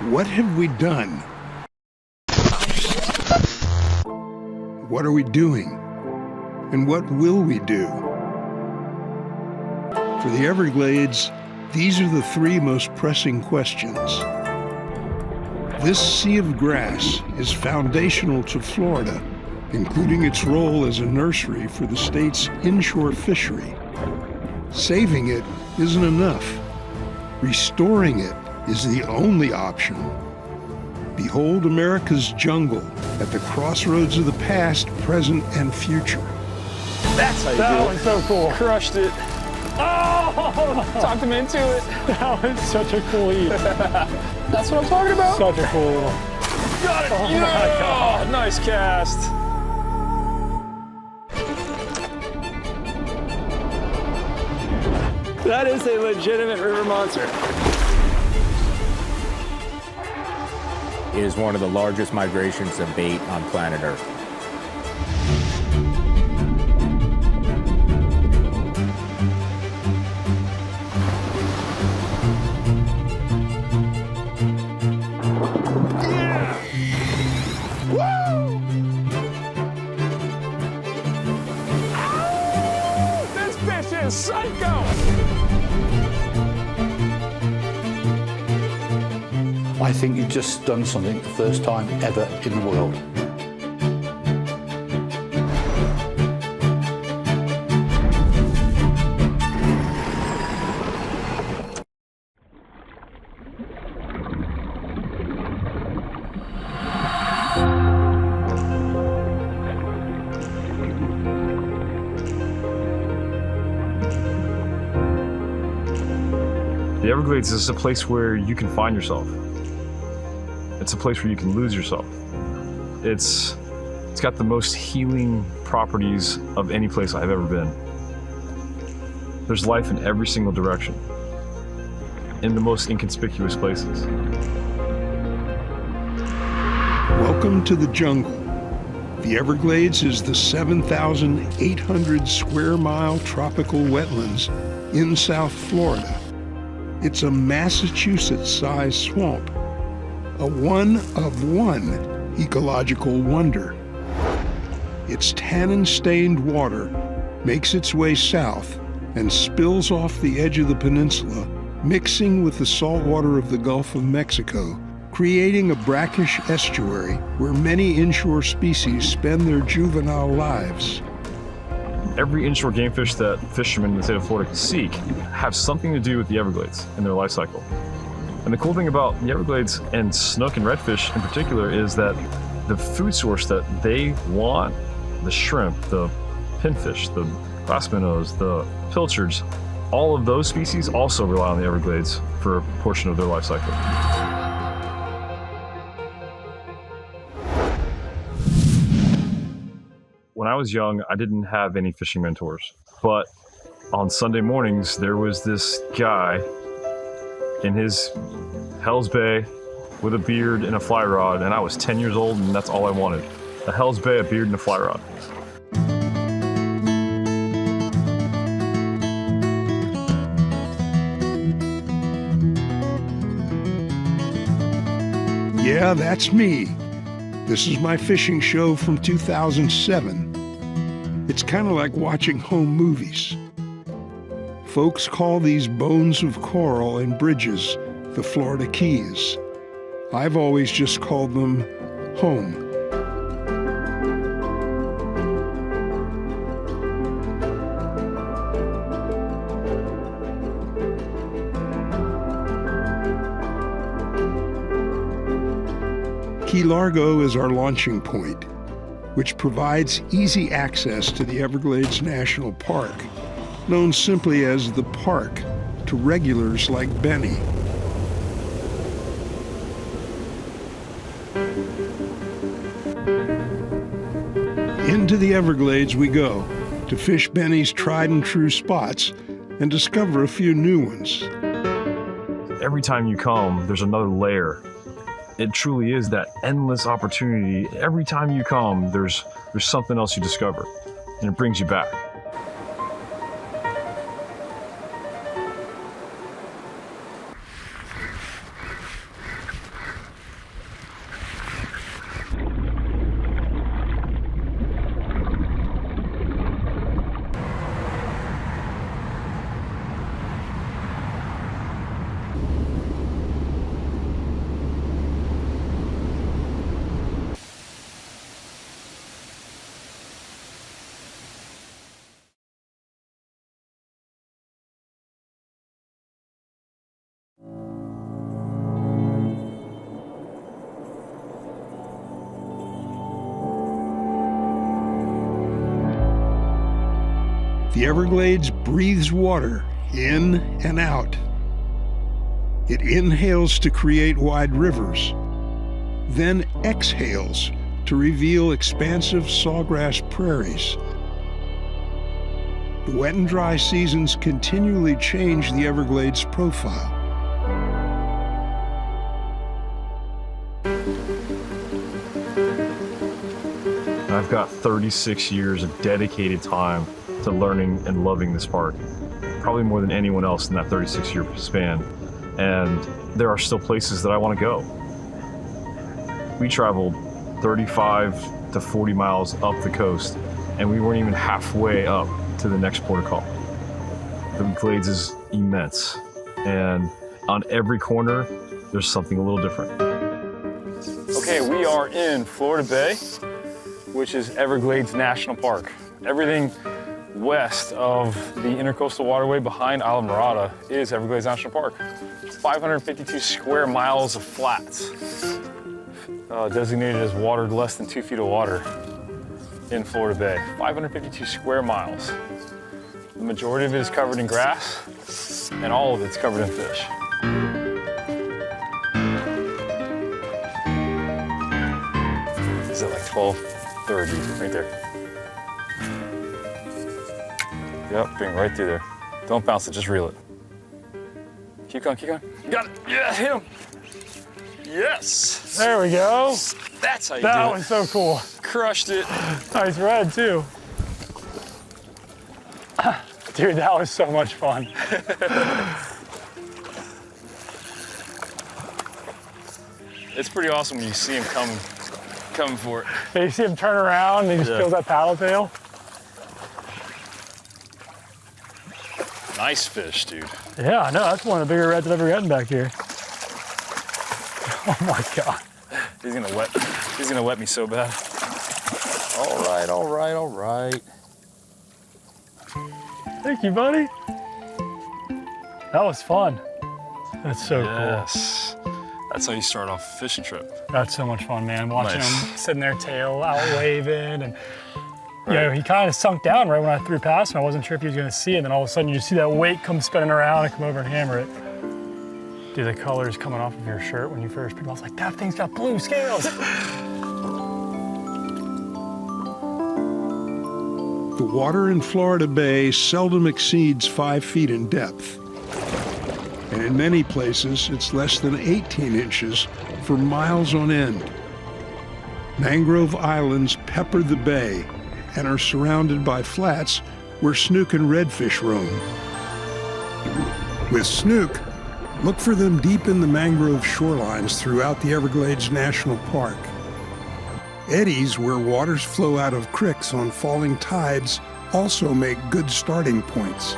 What have we done? What are we doing? And what will we do? For the Everglades, these are the three most pressing questions. This sea of grass is foundational to Florida, including its role as a nursery for the state's inshore fishery. Saving it isn't enough. Restoring it is the only option. Behold America's jungle at the crossroads of the past, present, and future. That one's so cool. Crushed it. Oh! Talked him into it. That was such a cool eat. That's what I'm talking about. Such a cool little. Got it. Oh my God. Nice cast. That is a legitimate river monster. It is one of the largest migrations of bait on planet Earth. This fish is psycho. I think you've just done something the first time ever in the world. The Everglades is a place where you can find yourself. It's a place where you can lose yourself. It's got the most healing properties of any place I've ever been. There's life in every single direction, in the most inconspicuous places. Welcome to the jungle. The Everglades is the 7,800 square mile tropical wetlands in South Florida. It's a Massachusetts-sized swamp, a one-of-one ecological wonder. Its tannin-stained water makes its way south and spills off the edge of the peninsula, mixing with the salt water of the Gulf of Mexico, creating a brackish estuary where many inshore species spend their juvenile lives. Every inshore game fish that fishermen in the state of Florida can seek have something to do with the Everglades in their life cycle. And the cool thing about the Everglades and snook and redfish in particular is that the food source that they want, the shrimp, the pinfish, the glass minnows, the pilchards, all of those species also rely on the Everglades for a portion of their life cycle. When I was young, I didn't have any fishing mentors, but on Sunday mornings, there was this guy in his Hell's Bay with a beard and a fly rod, and I was 10 years old, and that's all I wanted. A Hell's Bay, a beard, and a fly rod. Yeah, that's me. This is my fishing show from 2007. It's kind of like watching home movies. Folks call these bones of coral and bridges the Florida Keys. I've always just called them home. Key Largo is our launching point, which provides easy access to the Everglades National Park, known simply as the Park to regulars like Benny. Into the Everglades we go to fish Benny's tried and true spots and discover a few new ones. Every time you come, there's another layer. It truly is that endless opportunity. Every time you come, there's something else you discover, and it brings you back. The Everglades breathes water in and out. It inhales to create wide rivers, then exhales to reveal expansive sawgrass prairies. The wet and dry seasons continually change the Everglades profile. I've got 36 years of dedicated time to learning and loving this park, probably more than anyone else in that 36-year span. And there are still places that I want to go. We traveled 35 to 40 miles up the coast, and we weren't even halfway up to the next port of call. The Glades is immense, and on every corner, there's something a little different. Okay, we are in Florida Bay, which is Everglades National Park. Everything west of the Intercoastal Waterway behind Isla Mirada is Everglades National Park. 552 square miles of flats, designated as watered less than 2 feet of water in Florida Bay. 552 square miles. The majority of it is covered in grass, and all of it's covered in fish. Is it like 12:30 right there? Yep, being right through there. Don't bounce it, just reel it. Keep going, keep going. You got it. Yeah, hit him. Yes. There we go. That's how you That do was it. so cool. Crushed it. Nice red too. Dude, that was so much fun. It's pretty awesome when you see him coming for it. Yeah, you see him turn around and he just Yeah. feels that paddle tail. Nice fish, dude. Yeah, I know. That's one of the bigger reds I've ever gotten back here. Oh my God. He's gonna wet me so bad. All right, all right, all right. Thank you, buddy. That was fun. That's so Yes. That's how you start off a fishing trip. cool. That's so much fun, man. Watching Nice. him sitting there, tail out waving, and you know, he kind of sunk down right when I threw past him. I wasn't sure if he was going to see it, and then all of a sudden you see that weight come spinning around and come over and hammer it. Dude, the colors coming off of your shirt when you first picked it up, I was like, that thing's got blue scales. The water in Florida Bay seldom exceeds 5 feet in depth. And in many places, it's less than 18 inches for miles on end. Mangrove islands pepper the bay and are surrounded by flats where snook and redfish roam. With snook, look for them deep in the mangrove shorelines throughout the Everglades National Park. Eddies, where waters flow out of creeks on falling tides, also make good starting points.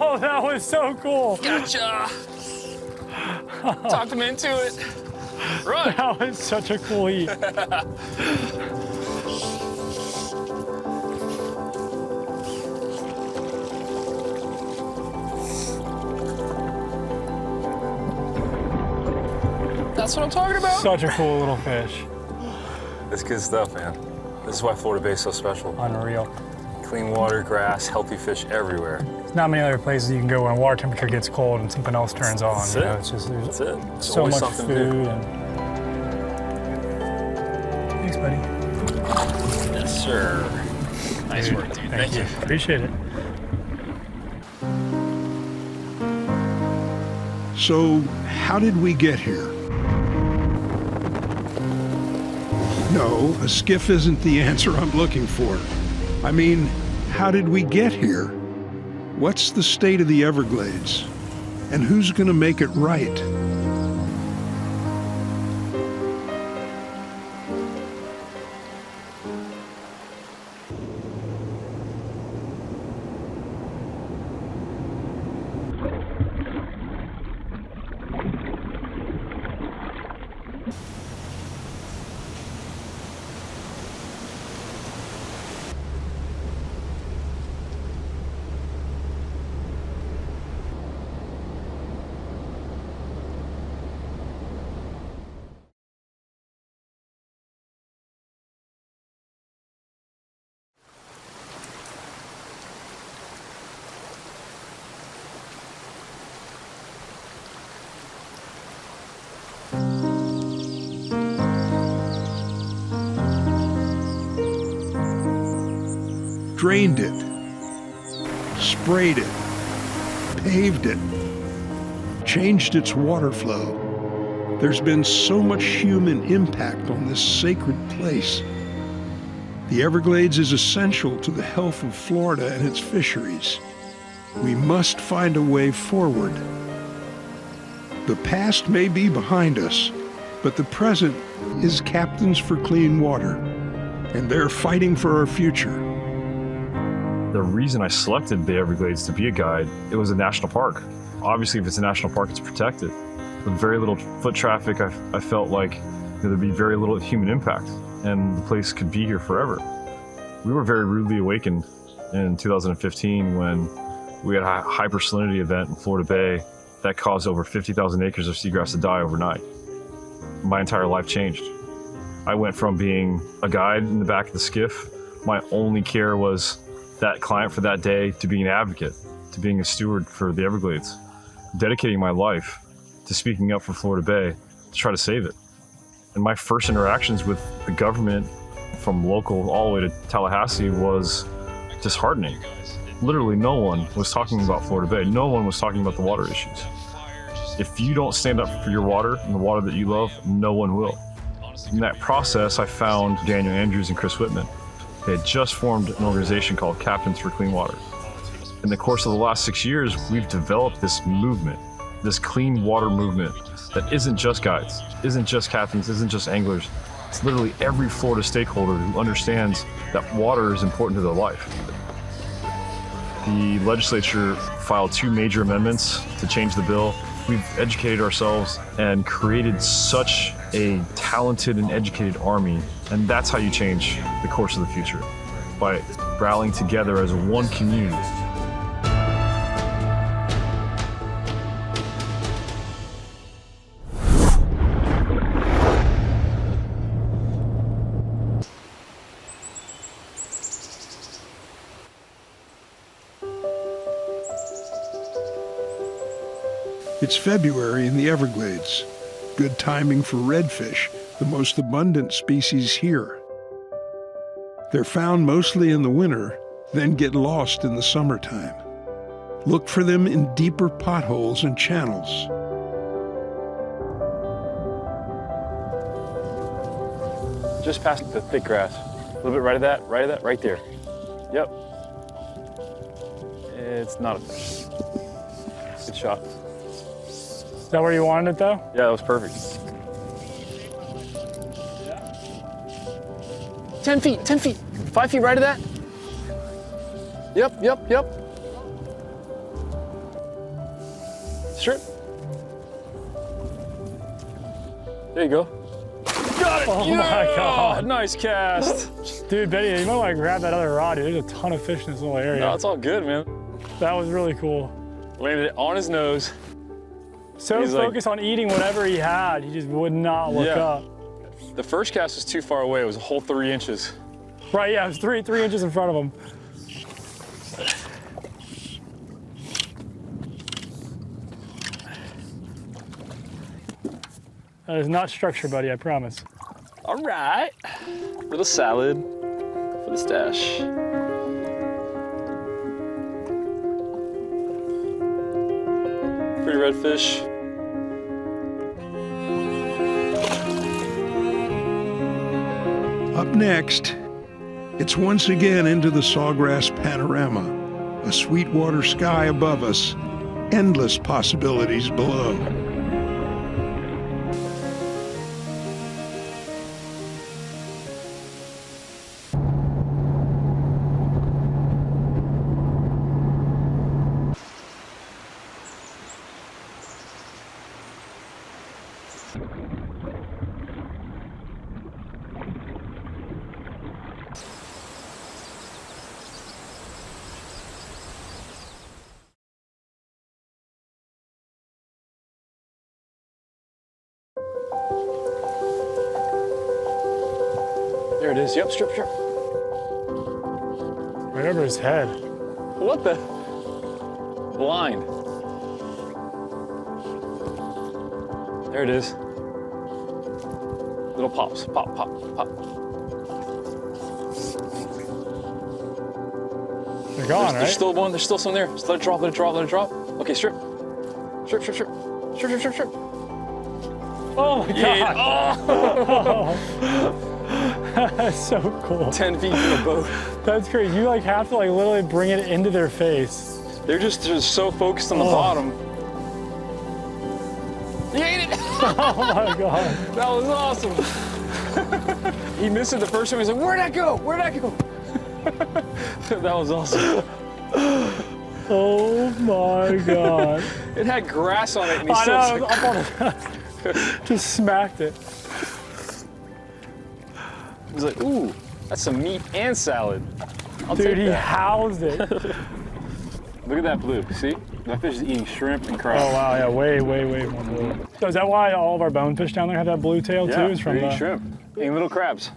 Oh, that was so cool. Gotcha. Talked him into it. Run. That was such a cool eat. That's what I'm talking about. Such a cool little fish. It's good stuff, man. This is why Florida Bay is so special. Unreal. Clean water, grass, healthy fish everywhere. There's not many other places you can go when water temperature gets cold and something else turns on. That's you it. know, it's just there's That's it. There's so always much something to do. food and. Thanks, buddy. Yes, sir. Nice work, dude. Thank you. Appreciate it. So, how did we get here? No, a skiff isn't the answer I'm looking for. I mean, how did we get here? What's the state of the Everglades? And who's going to make it right? drained it, sprayed it, paved it, changed its water flow. There's been so much human impact on this sacred place. The Everglades is essential to the health of Florida and its fisheries. We must find a way forward. The past may be behind us, but the present is Captains for Clean Water, and they're fighting for our future. The reason I selected the Everglades to be a guide, it was a national park. Obviously, if it's a national park, it's protected. With very little foot traffic, I felt like there'd be very little human impact, and the place could be here forever. We were very rudely awakened in 2015 when we had a hypersalinity event in Florida Bay that caused over 50,000 acres of seagrass to die overnight. My entire life changed. I went from being a guide in the back of the skiff, my only care was that client for that day, to being an advocate, to being a steward for the Everglades, dedicating my life to speaking up for Florida Bay to try to save it. And my first interactions with the government, from local all the way to Tallahassee, was disheartening. Literally no one was talking about Florida Bay. No one was talking about the water issues. If you don't stand up for your water and the water that you love, no one will. In that process, I found Daniel Andrews and Chris Whitman. They had just formed an organization called Captains for Clean Water. In the course of the last 6 years, we've developed this movement, this clean water movement that isn't just guides, isn't just captains, isn't just anglers. It's literally every Florida stakeholder who understands that water is important to their life. The legislature filed 2 major amendments to change the bill. We've educated ourselves and created such a talented and educated army, and that's how you change the course of the future, by rallying together as one community. It's February in the Everglades. Good timing for redfish, the most abundant species here. They're found mostly in the winter, then get lost in the summertime. Look for them in deeper potholes and channels. Just past the thick grass. A little bit right of that, right there. Yep. It's not a fish. Good shot. Is that where you wanted it though? Yeah, that was perfect. 10 feet, 10 feet. 5 feet right of that. Yep. Strip. There you go. Got it! Oh my God. Nice cast. Dude, Betty, you might want to grab that other rod, dude. There's a ton of fish in this little area. No, it's all good, man. That was really cool. Landed it on his nose. So He's focused on eating whatever he had, he just would not look up. The first cast was too far away. It was a whole 3 inches. Right, yeah, it was three inches in front of him. That is not structure, buddy, I promise. All right. For the salad, for the stash. Pretty redfish. Up next, it's once again into the sawgrass panorama, a sweetwater sky above us, endless possibilities below. There it is. Yep, strip. Right over his head. What the? Blind. There it is. Little pops. Pop. they're gone, There's right? still one. There's still some there. Just let it drop. Let it drop. Let it drop. Okay, strip. Strip, strip, strip. Strip, strip, strip, strip. Oh my Yeah. God. Oh. That's so cool. 10 feet from the boat. That's crazy. You like have to like literally bring it into their face. They're just so focused on the bottom. He ate it. Oh my God. That was awesome. He missed it the first time. He's like, where'd that go? Where'd that go? That was awesome. Oh my God. It had grass on it, and he I still know, up on it. Just smacked it. He's like, ooh, that's some meat and salad. I'll Dude, take he that. housed it. Look at that blue. See? That fish is eating shrimp and crab. Oh wow, yeah, way more blue. So is that why all of our bonefish down there have that blue tail Yeah, too? Is from they're eating the shrimp, eating little crabs.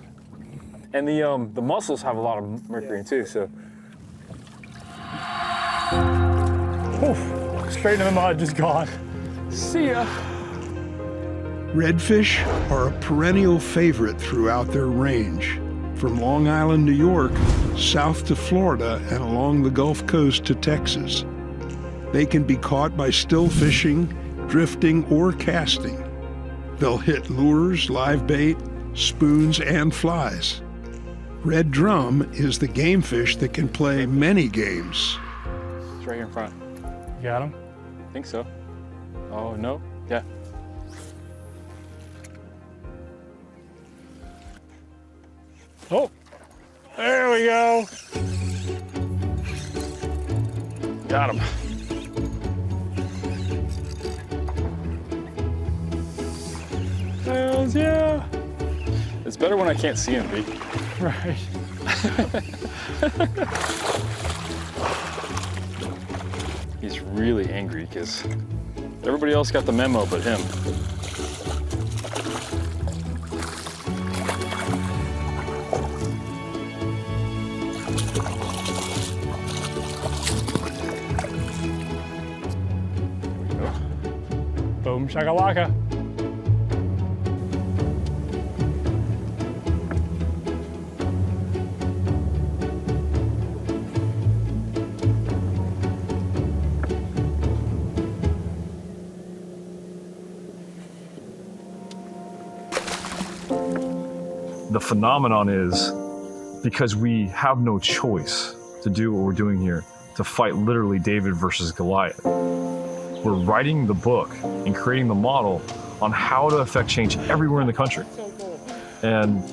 And the mussels have a lot of mercury in too, so. Oof, straight into the mud, just gone. See ya. Redfish are a perennial favorite throughout their range, from Long Island, New York, south to Florida, and along the Gulf Coast to Texas. They can be caught by still fishing, drifting, or casting. They'll hit lures, live bait, spoons, and flies. Red drum is the game fish that can play many games. It's right here in front. You got him? I think so. Oh, no? Yeah. Oh, there we go. Got him. Hells yeah. It's better when I can't see him, B. Right. He's really angry because everybody else got the memo but him. Boom shakalaka. The phenomenon is because we have no choice to do what we're doing here, to fight literally David versus Goliath. We're writing the book and creating the model on how to affect change everywhere in the country. And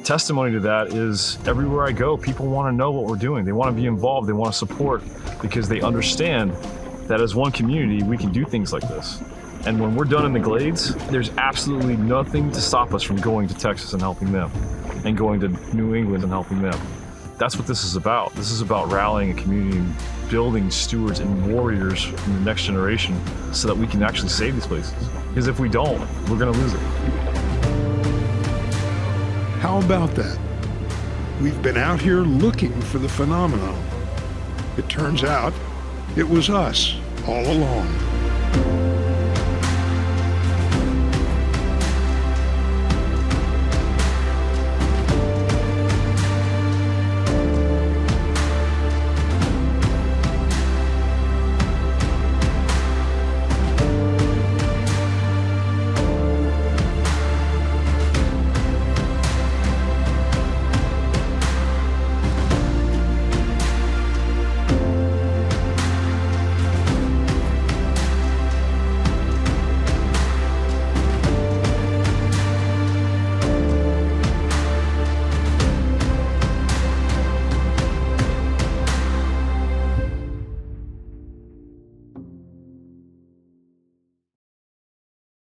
testimony to that is everywhere I go, people want to know what we're doing. They want to be involved, they want to support, because they understand that as one community, we can do things like this. And when we're done in the Glades, there's absolutely nothing to stop us from going to Texas and helping them, and going to New England and helping them. That's what this is about. This is about rallying a community and building stewards and warriors from the next generation so that we can actually save these places. Because if we don't, we're gonna lose it. How about that? We've been out here looking for the phenomenon. It turns out it was us all along.